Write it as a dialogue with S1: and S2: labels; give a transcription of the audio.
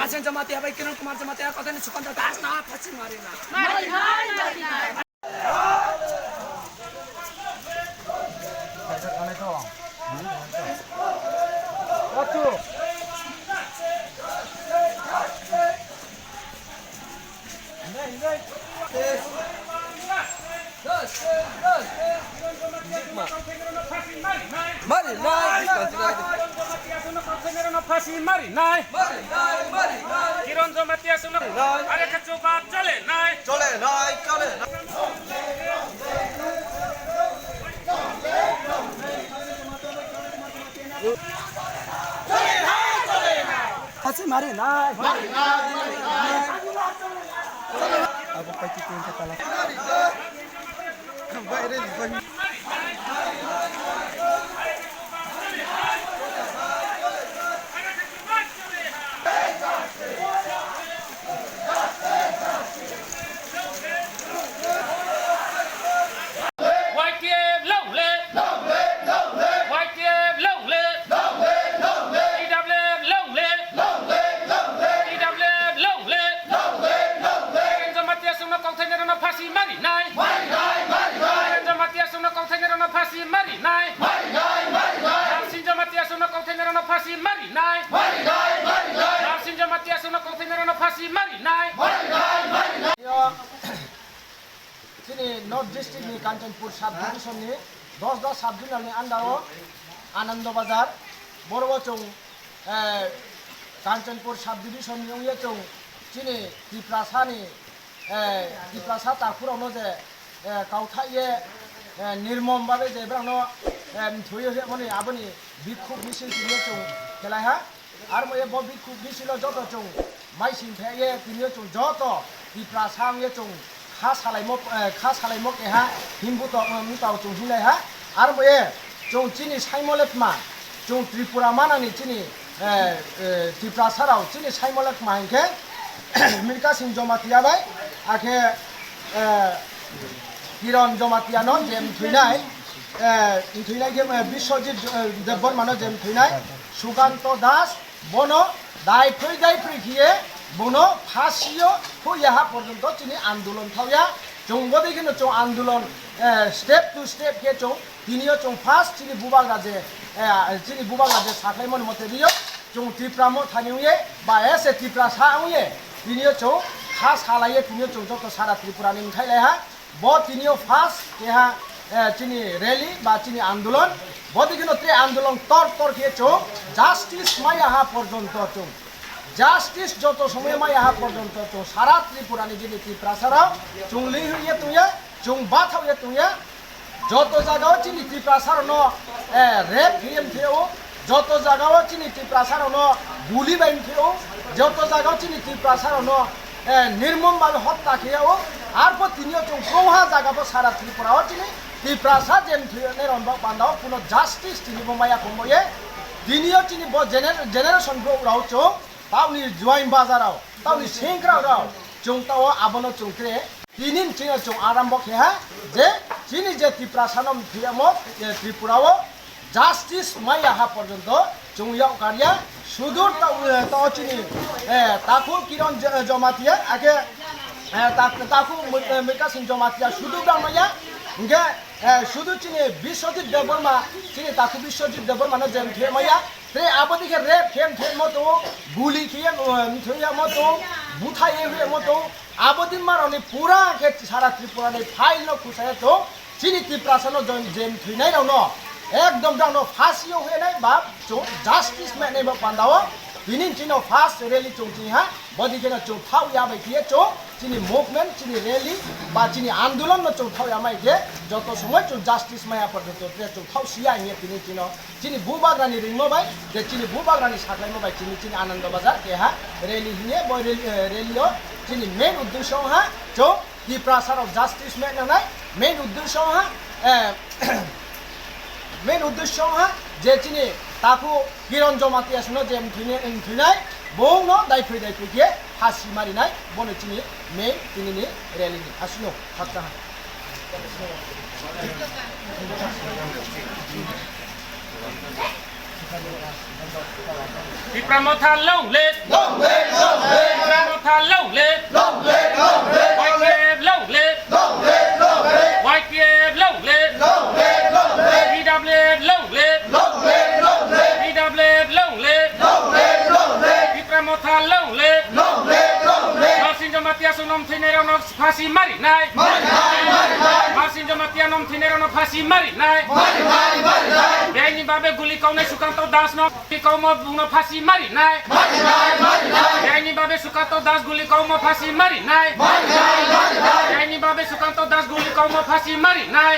S1: Kasan jamati apa ikiran kumar jamati apa kata ni sukan dah das na pasti marina.
S2: Mari naik. Kiron zo mati asuna. Are kacoba chale naik.
S1: Pasti marina. Aku pasti pun kata lah.
S3: North District ni Kanchanpur Sub Division ni 10 sub division ni andaro Anando Bazar Borwa Chung Kanchanpur Sub Division ni ye chung chini Tiprasa ni Tiprasa takura no je kautha ye nirmom babe je brano thoye he mone aboni bikhub misil ni chung kelai ha ar mo ye bo bikhub misilo joto chung mai sin phe ye tinyo chung joto Tiprasa ye chung khas halaimok eha himbuto mutau chung hilai ha ar moye chung chini saimolet ma chung Tripura manani chini Tiprasa rao chini saimolet ma hinke Mirka Singh Jomatia bai ake Kiron Jomatia no jem thuinai ke Biswajit Debormano jem thuinai Sukanto Das bono dai phoi khiye bono phasio hoyaha porjonto chini andolon thauya jongbo dekino chong andolon step to step ke chong tinio chong first chini bubag raje saklaimon mote dio chong Tipramo thaniuye ba ese Tripura sauye tinio chong khas halaye tinio chong joto sara Tripura ni mthailai ha bo tinio first ke ha chini rally ba chini andolon bo dekino tre andolon tor ke chong justice mayaha porjonto chong Justice joto সময় মায়া পর্যন্ত তো সারা ত্রিপুরানি যিনি ত্রিপ্রাসারাও চুংলি হইয়ে তুইয়া চুং বাত হইয়ে তুইয়া যত জায়গাও চিনি ত্রিপ্রাসার ন রেপ হিম থেও যত জায়গাও চিনি ত্রিপ্রাসার ন গুলি বাইন থেও যত জায়গাও চিনি ত্রিপ্রাসার ন নির্মম ভাবে হত্যা খেয়েও আর পর তিনিও চুং কোহা জায়গাবো সারা ত্রিপুরাও চিনি ত্রিপ্রাসা যেন থুয়ে রনবাক বান্দাও কোনো জাস্টিস চিনি মায়া কময়ে তিনিও চিনি generation Rao চুং Tauni join bazarau, tauni singkrau rau, chung tao abono chungkre, tinin chino chung arambok ya, je chini je Tiprasanom thiamo, Tripurao, justice maya ha porjonto, chung yau karya, sudur tao chini, taku Kiron Jomatia, ake taku Mirka Singh Jomatia, sudur maya, nge sudur chini Biswajit Deborma, chini taku Biswajit Deborma no jem the maya. Tre abadi ke rep kem moto guli kiye mithoya moto buthaye huye moto abadi marone pura ke sara Tripura ne file no khusaya to chini Tiprasa no jem thinai no ekdom dano phasio huye nai ba cho justice me ne ba pandao tinin chino fast rally chongchi ha bodi ke na cho thau ya bai kiye cho chini movement chini rally ba chini andolon no cho thau ya mai ke joto somoy cho justice maya porjonto tre cho thau sia hiye tinin chino chini bubagrani ringmo bai de chini bubagrani saklai mo bai chini Anando Bazar ke ha rally hiye boy rally lo যিনি main উদ্দেশ্য হা চো দি প্রাসার of justice main নাই main উদ্দেশ্য হা main উদ্দেশ্য হা যে চিনি তাকু কিরঞ্জন মাতিয়াসনো যে থুইনাই বৌনো দাইফুই কে ফাঁসি মারিনাই বনে চিনি মেইন তিনি রেলিনি আসনো হাতটা
S2: Đi Pramotha lông lên, Pramotha lông lên, White Cave lông lên, White Cave lông lên, DW lông lên, DW lông lên, Đi Pramotha lông lên, Marsin Jamatia sunom thinero no phasi mari nai, Marsin Jamatia nom thinero no phasi mari nai, Deni babe guli kau ne Sukanto Das no kau mo buno phasi mari nai, Deni babe Sukanto Das guli kau mo phasi mari nai, Deni babe Sukanto Das guli kau mo phasi mari nai.